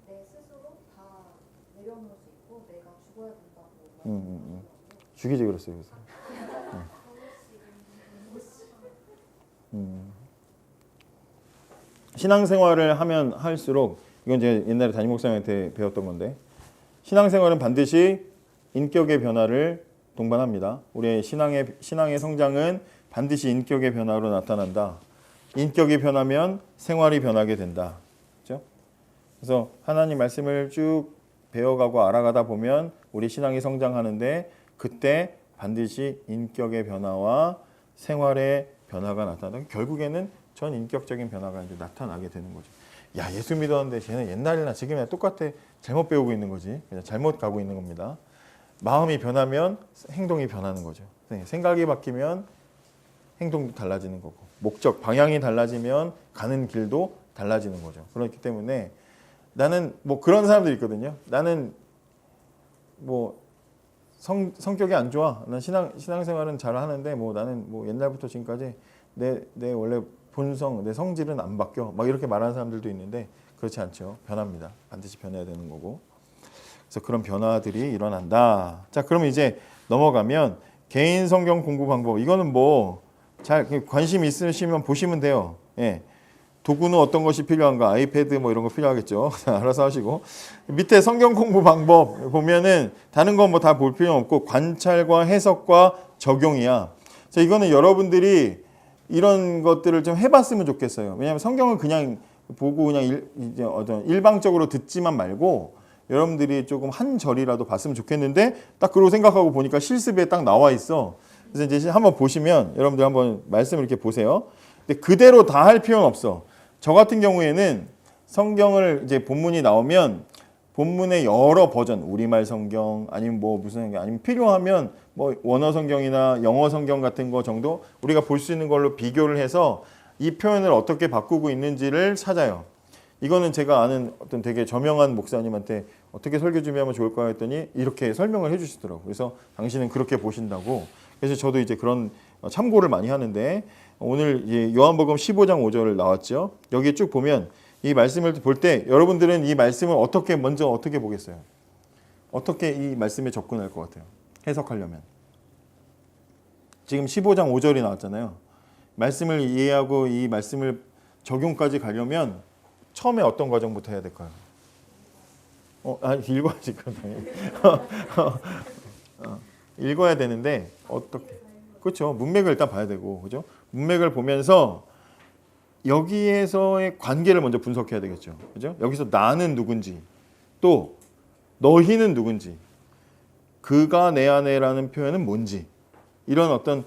내 스스로 다 내려놓을 수 있고 내가 죽어야 된다고 말씀하시더라고요. 죽이지 그랬어요. 그래서. 신앙생활을 하면 할수록 이건 제가 옛날에 담임 목사님한테 배웠던 건데 신앙생활은 반드시 인격의 변화를 동반합니다. 우리의 신앙의 성장은 반드시 인격의 변화로 나타난다. 인격이 변하면 생활이 변하게 된다. 그렇죠? 그래서 하나님 말씀을 쭉 배워가고 알아가다 보면 우리 신앙이 성장하는데 그때 반드시 인격의 변화와 생활의 변화가 나타나고 결국에는 전 인격적인 변화가 이제 나타나게 되는 거죠. 야, 예수 믿었는데 쟤는 옛날이나 지금이나 똑같아. 잘못 배우고 있는 거지. 그냥 잘못 가고 있는 겁니다. 마음이 변하면 행동이 변하는 거죠. 생각이 바뀌면 행동도 달라지는 거고 목적, 방향이 달라지면 가는 길도 달라지는 거죠. 그렇기 때문에 나는 뭐 그런 사람들이 있거든요. 나는 뭐 성격이 안 좋아. 난 신앙생활은 잘 하는데 뭐 나는 뭐 옛날부터 지금까지 내 원래 본성, 내 성질은 안 바뀌어. 막 이렇게 말하는 사람들도 있는데 그렇지 않죠. 변합니다. 반드시 변해야 되는 거고. 그래서 그런 변화들이 일어난다. 자, 그러면 이제 넘어가면 개인 성경 공부 방법. 이거는 뭐 잘 관심 있으시면 보시면 돼요. 예. 도구는 어떤 것이 필요한가? 아이패드 뭐 이런 거 필요하겠죠. 알아서 하시고. 밑에 성경 공부 방법 보면은 다른 건 뭐 다 볼 필요 없고 관찰과 해석과 적용이야. 자, 이거는 여러분들이 이런 것들을 좀 해봤으면 좋겠어요. 왜냐하면 성경을 그냥 보고 그냥 이제 어떤 일방적으로 듣지만 말고 여러분들이 조금 한 절이라도 봤으면 좋겠는데 딱 그러고 생각하고 보니까 실습에 딱 나와 있어. 그래서 이제 한번 보시면 여러분들 한번 말씀을 이렇게 보세요. 근데 그대로 다 할 필요는 없어. 저 같은 경우에는 성경을 이제 본문이 나오면 본문의 여러 버전, 우리말 성경 아니면 뭐 무슨 성경 아니면 필요하면 뭐 원어 성경이나 영어 성경 같은 거 정도 우리가 볼 수 있는 걸로 비교를 해서 이 표현을 어떻게 바꾸고 있는지를 찾아요. 이거는 제가 아는 어떤 되게 저명한 목사님한테 어떻게 설교 준비하면 좋을까 했더니 이렇게 설명을 해주시더라고요. 그래서 당신은 그렇게 보신다고. 그래서 저도 이제 그런 참고를 많이 하는데 오늘 이제 요한복음 15장 5절 나왔죠. 여기 쭉 보면 이 말씀을 볼 때 여러분들은 이 말씀을 먼저 어떻게 보겠어요? 어떻게 이 말씀에 접근할 것 같아요? 해석하려면. 지금 15장 5절이 나왔잖아요. 말씀을 이해하고 이 말씀을 적용까지 가려면 처음에 어떤 과정부터 해야 될까요? 읽어야지 그럼 당연히. 읽어야 되는데 어떻게? 그렇죠. 문맥을 일단 봐야 되고, 그죠? 문맥을 보면서 여기에서의 관계를 먼저 분석해야 되겠죠. 그죠? 여기서 나는 누군지, 또 너희는 누군지, 그가 내 안에라는 표현은 뭔지, 이런 어떤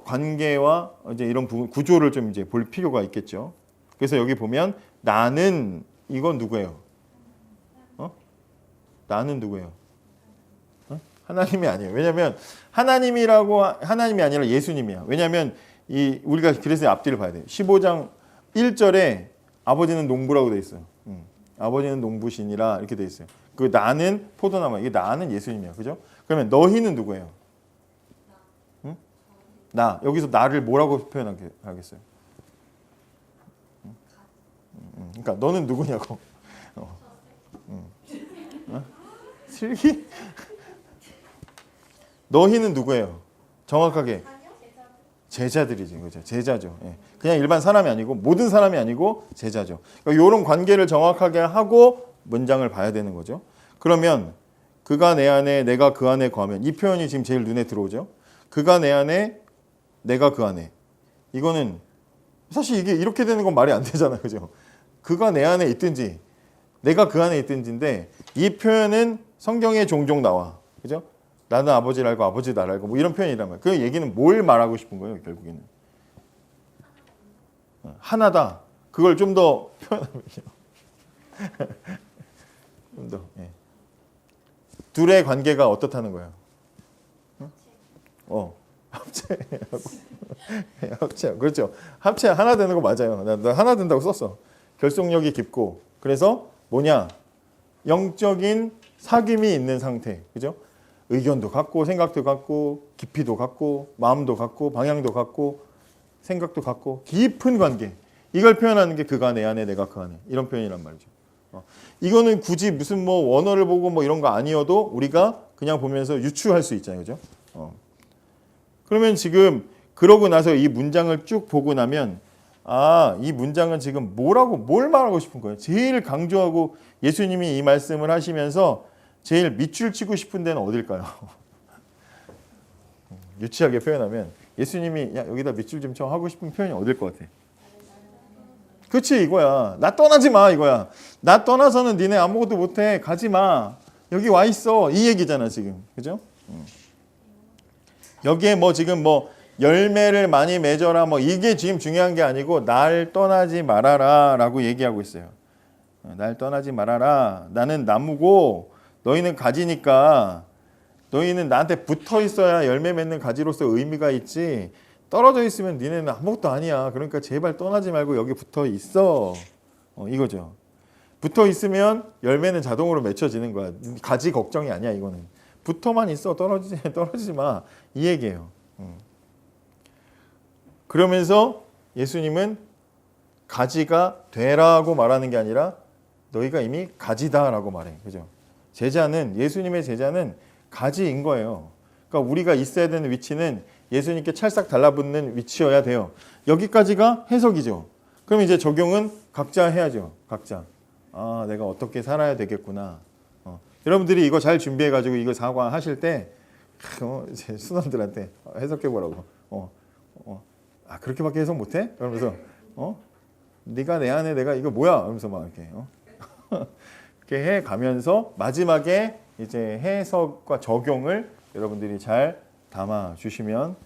관계와 이제 이런 부분 구조를 좀 이제 볼 필요가 있겠죠. 그래서 여기 보면 나는 이건 누구예요? 나는 누구예요? 하나님이 아니에요. 왜냐하면 하나님이 아니라 예수님이야. 왜냐하면 우리가 그래서 앞뒤를 봐야 돼요. 15장 1절에 아버지는 농부라고 돼 있어요. 아버지는 농부시니라 이렇게 돼 있어요. 그 나는 포도나무. 이게 나는 예수님이야. 그죠? 그러면 너희는 누구예요? 응? 나. 여기서 나를 뭐라고 표현하겠어요? 그러니까 너는 누구냐고. 슬기? 너희는 누구예요? 정확하게 제자들이지, 그죠? 제자죠. 예. 그냥 일반 사람이 아니고 모든 사람이 아니고 제자죠. 그러니까 이런 관계를 정확하게 하고 문장을 봐야 되는 거죠. 그러면 그가 내 안에, 내가 그 안에 거하면 이 표현이 지금 제일 눈에 들어오죠. 그가 내 안에, 내가 그 안에. 이거는 사실 이게 이렇게 되는 건 말이 안 되잖아요, 그죠? 그가 내 안에 있든지 내가 그 안에 있든지인데 이 표현은 성경에 종종 나와, 그죠? 나는 아버지를 알고 아버지 나를 알고 뭐 이런 표현이란 말이에요. 그 얘기는 뭘 말하고 싶은 거예요, 결국에는? 하나다. 그걸 좀 더 표현하면요. 좀 더. 예. 둘의 관계가 어떻다는 거예요? 합체하고. 합체. 그렇죠. 합체 하나 되는 거 맞아요. 나 하나 된다고 썼어. 결속력이 깊고. 그래서 뭐냐? 영적인 사귐이 있는 상태. 그죠? 의견도 같고 생각도 같고 깊이도 같고 마음도 같고 방향도 같고 생각도 같고 깊은 관계. 이걸 표현하는 게 그가 내 안에 내가 그 안에. 이런 표현이란 말이죠. 이거는 굳이 무슨 뭐 원어를 보고 뭐 이런 거 아니어도 우리가 그냥 보면서 유추할 수 있잖아요. 그죠? 그러면 지금 그러고 나서 이 문장을 쭉 보고 나면 이 문장은 지금 뭘 말하고 싶은 거예요? 제일 강조하고 예수님이 이 말씀을 하시면서 제일 밑줄 치고 싶은 데는 어딜까요? 유치하게 표현하면 예수님이 야 여기다 밑줄 좀 쳐 하고 싶은 표현이 어딜 것 같아? 그렇지 이거야. 나 떠나지 마 이거야. 나 떠나서는 니네 아무것도 못해. 가지 마. 여기 와 있어. 이 얘기잖아 지금. 그죠? 여기에 뭐 지금 뭐 열매를 많이 맺어라 뭐 이게 지금 중요한 게 아니고 날 떠나지 말아라 라고 얘기하고 있어요. 날 떠나지 말아라. 나는 나무고 너희는 가지니까 너희는 나한테 붙어 있어야 열매 맺는 가지로서 의미가 있지. 떨어져 있으면 니네는 아무것도 아니야. 그러니까 제발 떠나지 말고 여기 붙어 있어. 이거죠. 붙어 있으면 열매는 자동으로 맺혀지는 거야. 가지 걱정이 아니야 이거는. 붙어만 있어. 떨어지지 마. 이 얘기예요. 그러면서 예수님은 가지가 되라고 말하는 게 아니라 너희가 이미 가지다라고 말해. 그죠? 예수님의 제자는 가지인 거예요. 그러니까 우리가 있어야 되는 위치는 예수님께 찰싹 달라붙는 위치여야 돼요. 여기까지가 해석이죠. 그럼 이제 적용은 각자 해야죠. 각자. 아, 내가 어떻게 살아야 되겠구나. 여러분들이 이거 잘 준비해가지고 이거 사과하실 때 이제 수험들한테 해석해보라고. 아, 그렇게밖에 해석 못해? 그러면서 네가 내 안에 내가 이거 뭐야? 그러면서 막 이렇게 이렇게 해 가면서 마지막에 이제 해석과 적용을 여러분들이 잘 담아 주시면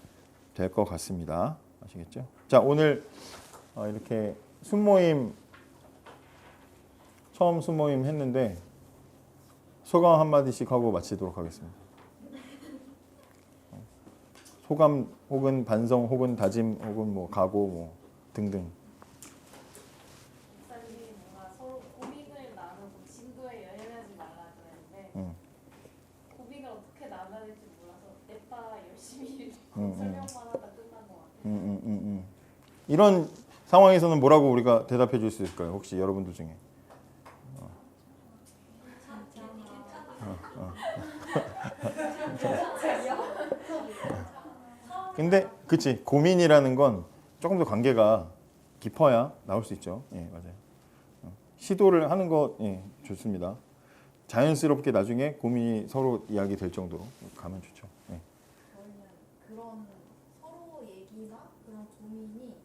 될 것 같습니다. 아시겠죠? 자, 오늘 이렇게 순모임 처음 순모임 했는데 소감 한마디씩 하고 마치도록 하겠습니다. 소감 혹은 반성 혹은 다짐 혹은 뭐 각오 뭐 등등. 목사님이 뭔가 서로 고민을 나누고 진도에 여행하지 말라 그랬는데 고민을 어떻게 나눠야 될지 몰라서 냅다 열심히 설명만 하다 끝난 것 같아요. 이런 상황에서는 뭐라고 우리가 대답해 줄 수 있을까요? 혹시 여러분들 중에. 근데 그치, 고민이라는 건 조금 더 관계가 깊어야 나올 수 있죠. 예, 맞아요. 시도를 하는 거 좋습니다. 자연스럽게 나중에 고민이 서로 이야기 될 정도로 가면 좋죠. 예. 저희는 그런 서로 얘기나 그런 고민이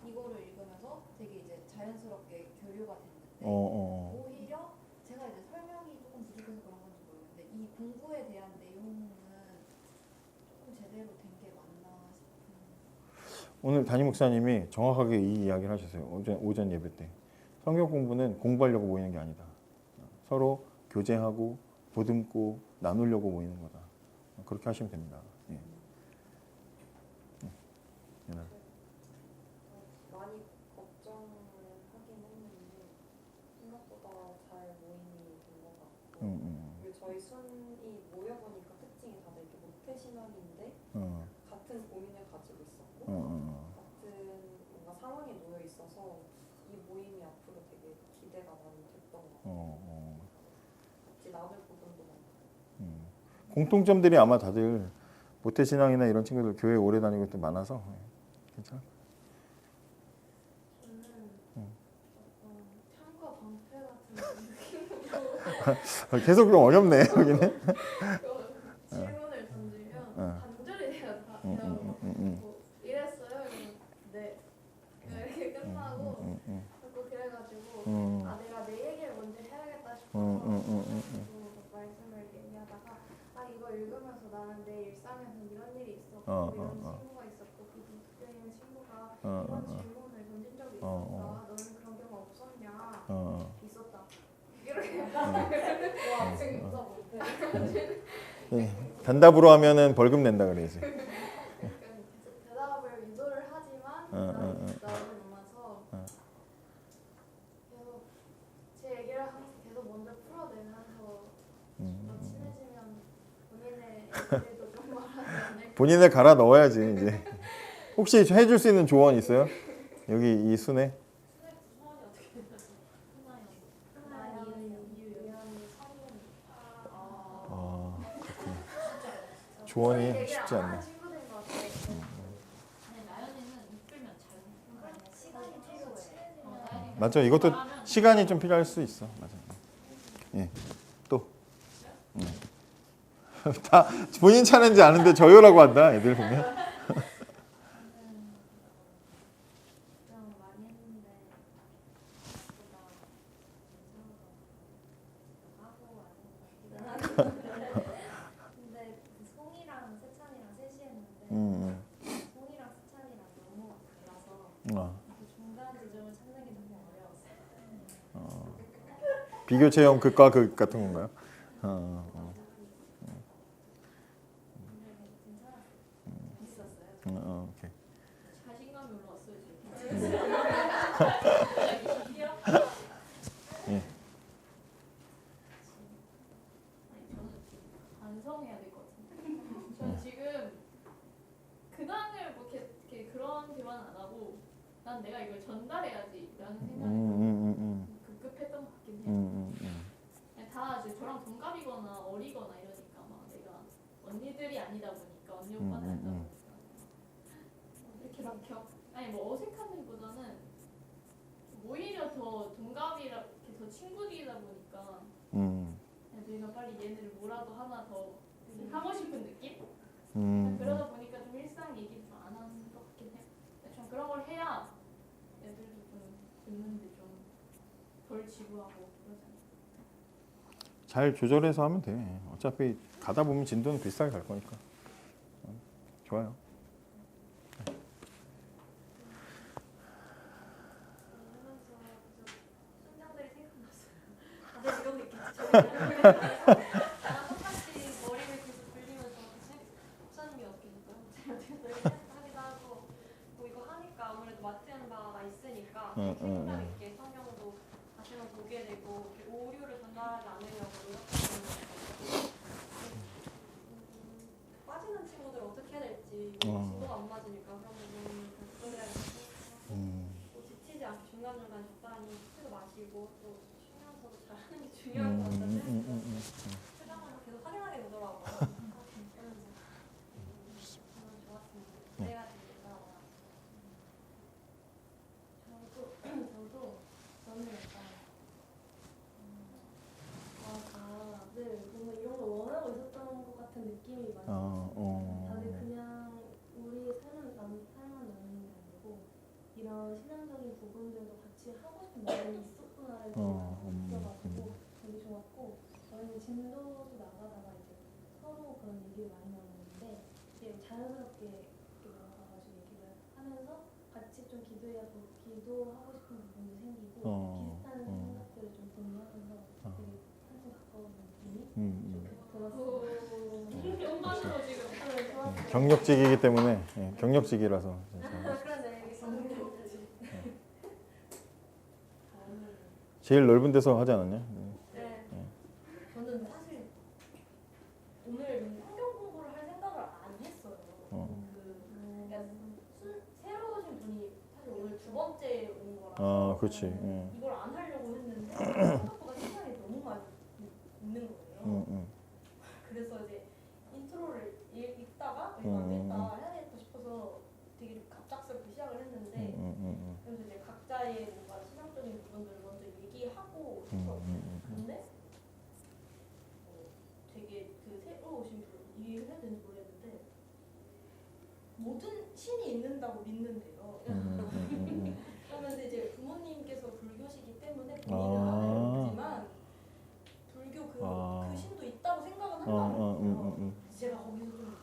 이거를 읽으면서 되게 이제 자연스럽게 교류가 됐는데 오히려 제가 이제 설명이 조금 부족해서 그런 건지 모르겠는데 이 공부에 대한 내용은 조금 제대로 된 게 맞나 싶은. 오늘 담임 목사님이 정확하게 이 이야기를 하셨어요. 오전 예배 때. 성경 공부는 공부하려고 모이는 게 아니다. 서로 교제하고 보듬고 나누려고 모이는 거다. 그렇게 하시면 됩니다. 예. 많이 걱정을 하긴 했는데 생각보다 잘 모임이 된 것 같고 그리고 저희 순이 모여보니까 특징이 다들 이렇게 모태신앙인데 같은 고민을 가지고 있었고 같은 뭔가 상황에 놓여 있어서 이 모임이 앞으로 되게 기대가 많이 됐던 것 같아요. 같이 나눌 부분도 많고. 공통점들이 아마 다들 모태신앙이나 이런 친구들 교회 오래 다니고 또 많아서 괜찮아. 저는 창과 방패 같은 계속 좀 어렵네 여기는. 질문을 던지면 단절이 돼요. 다 뭐 이랬어요? 네. 이렇게 끝나고 자꾸 그래가지고 아 내가 내 얘기를 먼저 해야겠다 싶어서 말씀을 얘기하다가 아 이거 읽으면서 나는 내 일상에서 이런 일이 있었고 이런 친구가 있었고 그 누구에 있는 친구가 이런 질문을 던진 적이 있었다. 너는 그런 경우 없었냐? 있었다. 이렇게 와 진짜 못해. 단답으로 하면은 벌금 낸다 그래야지. 대답을 유도를 하지만 나오지 않아서 계속 제 얘기를 계속 먼저 풀어내면서 더 친해지면 본인의 얘기도 좀 말하지 않을까. 본인을 갈아 넣어야지 이제. 혹시 해줄 수 있는 조언 있어요? 여기 이 순에? 소원이 어떻게 되나요? 하나요, 유연이, 성훈. 그렇군요. 조언이 얘기를 쉽지 안 않네. 하는 친구들인 것 같아요. 아니 나연이는 이끌면 잘. 시간이 필요해. 맞죠? 이것도 시간이 좀 필요할 수 있어. 맞아. 예. 또. 다 본인 차례인지 아는데 저요라고 한다. 애들 보면. 그냥 많이 했는데 생각보다 근데 그 송이랑 세찬이랑 셋이 했는데 송이랑 세찬이랑 너무 달라서 그 중간 지점을 찾는 게 너무 어려웠어요. 비교 체험 극과 극 같은 건가요? 오케이. 자신감이 올라왔어요 지금. 예. 저는 반성해야 될 것 같은데. 저는 지금 근황을 뭐 이렇게 그런 대화는 안 하고 난 내가 이걸 전달해야지라는 생각이 급급했던 것 같긴 해요. 그냥 다 이제 저랑 동갑이거나 어리거나 이러니까 막 내가 언니들이 아니다 보니 동갑이라 이렇게 더 친구들이다 보니까 음. 그냥 저희가 빨리 얘네를 뭐라도 하나 더 하고 싶은 느낌? 음. 그러다 보니까 좀 일상 얘기를 좀 안 하는 것 같긴 해요. 좀 그런 걸 해야 애들도 좀 듣는데 좀 덜 지루하고 그러잖아요. 잘 조절해서 하면 돼. 어차피 가다 보면 진도는 비슷하게 갈 거니까. 좋아요. 순장들이 생각났어요. 다들 이러고 있겠지. 나랑 똑같이 머리를 계속 굴리면서 목사님이 어떻게 될까요? 하기도 하고 뭐 이거 하니까 아무래도 맡은 바가 있으니까 책임감 있게 성경도 다시 한번 보게 되고 이렇게 오류를 전달하지 않으려고 노력하는 것 같아요. 빠지는 친구들 어떻게 해야 될지 진도가 안 맞으니까 그런 부분을 결정해야겠고 또 지치지 않게 중간중간 적당히 술도 마시고 또 쉬면서도 잘하는 게 중요한 것 같다는 표정을 계속 확인하게 되더라고요. 저는 좋았습니다. 내가 되겠다. 저는 약간 다들 뭔가 이런 걸 원하고 있었던 것 같은 느낌이 많이 들었어요. 다들 그냥 우리의 삶만 나누는 게 아니고 이런 신앙적인 부분들도 같이 하고 싶은 마음이 있었구나를 느껴가지고 되게 좋았고 저희는 진도도 나가다가 이제 서로 그런 얘기를 많이 나눴는데 이제 자연스럽게 이렇게 나가가지고 얘기를 하면서 같이 좀 기도하고 싶은 부분도 생기고 비슷한 생각들을 좀 공유하면서 되게 한층 가까운 느낌이 좀 들었어요. 연관으로 지금 네, 좋았어요. 경력직이기 때문에 경력직이라서 그런데 제일 넓은 데서 하지 않았냐? 네. 저는 사실 오늘 성경 공부를 할 생각을 안 했어요. 새로 오신 분이 사실 오늘 두 번째 온 거라서 그렇지. 이걸 안 하려고 했는데 생각보다 시간이 너무 많이 있는 거예요. 그래서 이제 인트로를 읽다가 이거 안 되겠다 해야겠다 싶어서 되게 갑작스럽게 시작을 했는데 그래서 이제 각자의 뭔가 신앙적인 부분들을 먼저 얘기하고 싶었어요. 근데 되게 그 새로 오신 분 이해해야 되는지 모르겠는데 모든 신이 있는다고 믿는데요. 그러면서 이제 부모님께서 불교시기 때문에 본인은 하지만 불교 그 신도 있다고 생각은 한다는 거예요. 제가 거기서 좀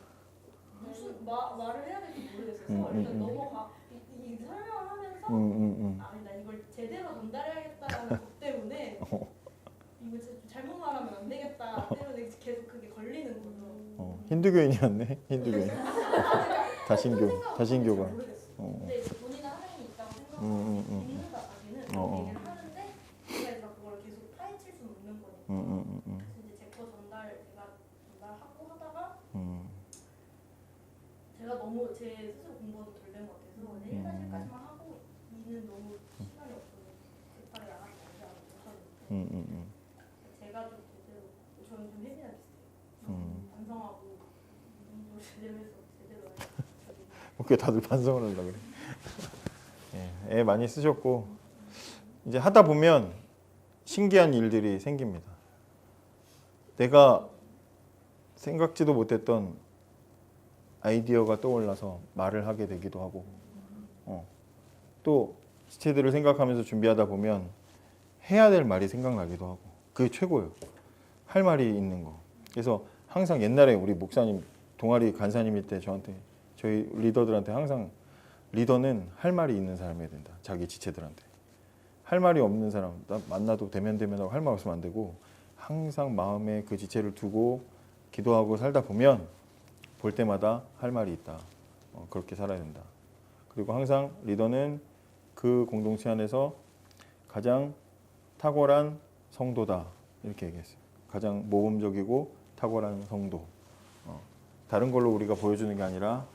무슨 말을 해야 될지 모르겠어서 일단 넘어가 이 설명을 하면서 나 이걸 제대로 전달해야겠다라는 것 때문에 이거 진짜 잘못 말하면 안 되겠다 때문에 계속 그게 걸리는 거죠. 힌두교인이었네. 힌두교인. 다신교가. 근데 이제 본인은 하나님이 있다고 생각하고 믿는다 자기는 그런 얘기를 하는데 제가 이제 그걸 계속 파헤칠 수는 없는 거니까 그래서 이제 제 거 전달하고 하다가 제가 너무 제 스스로 공부가 덜 된 것 같아서 내일 사실까지만 하고 이는 너무 시간이 없어서 급하게 나가지 못하는데 제가 좀 제대로 저는 좀 혜진이랑 비슷해요. 반성하고 공부를 제대로 해서 제대로 어떻게 다들 반성을 하려고 그래. 애 많이 쓰셨고 이제 하다 보면 신기한 일들이 생깁니다. 내가 생각지도 못했던 아이디어가 떠올라서 말을 하게 되기도 하고 또 지체들을 생각하면서 준비하다 보면 해야 될 말이 생각나기도 하고 그게 최고예요. 할 말이 있는 거. 그래서 항상 옛날에 우리 목사님 동아리 간사님일 때 저희 리더들한테 항상 리더는 할 말이 있는 사람이어야 된다. 자기 지체들한테. 할 말이 없는 사람 만나도 대면하고 할 말 없으면 안 되고 항상 마음에 그 지체를 두고 기도하고 살다 보면 볼 때마다 할 말이 있다. 그렇게 살아야 된다. 그리고 항상 리더는 그 공동체 안에서 가장 탁월한 성도다. 이렇게 얘기했어요. 가장 모범적이고 탁월한 성도. 다른 걸로 우리가 보여주는 게 아니라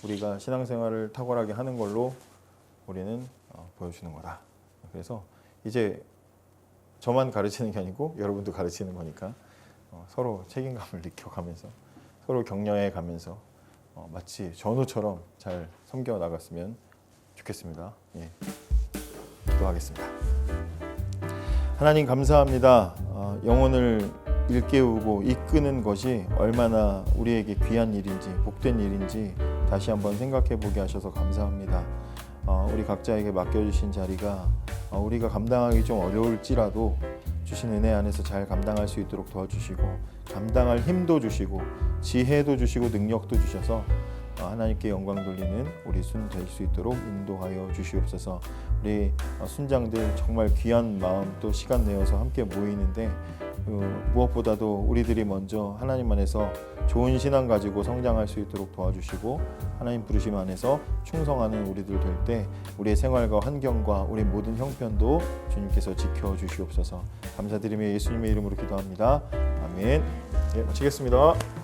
우리가 신앙생활을 탁월하게 하는 걸로 우리는 보여주는 거다. 그래서 이제 저만 가르치는 게 아니고 여러분도 가르치는 거니까 서로 책임감을 느껴가면서 서로 격려해 가면서 마치 전우처럼 잘 섬겨 나갔으면 좋겠습니다. 예, 기도하겠습니다. 하나님 감사합니다. 영혼을 일깨우고 이끄는 것이 얼마나 우리에게 귀한 일인지 복된 일인지 다시 한번 생각해 보게 하셔서 감사합니다. 우리 각자에게 맡겨주신 자리가 우리가 감당하기 좀 어려울지라도 주신 은혜 안에서 잘 감당할 수 있도록 도와주시고 감당할 힘도 주시고 지혜도 주시고 능력도 주셔서 하나님께 영광 돌리는 우리 순 될 수 있도록 인도하여 주시옵소서. 우리 순장들 정말 귀한 마음 또 시간 내어서 함께 모이는데 무엇보다도 우리들이 먼저 하나님 안에서 좋은 신앙 가지고 성장할 수 있도록 도와주시고 하나님 부르심 안에서 충성하는 우리들 될 때 우리의 생활과 환경과 우리 모든 형편도 주님께서 지켜주시옵소서. 감사드리며 예수님의 이름으로 기도합니다. 아멘. 예, 마치겠습니다.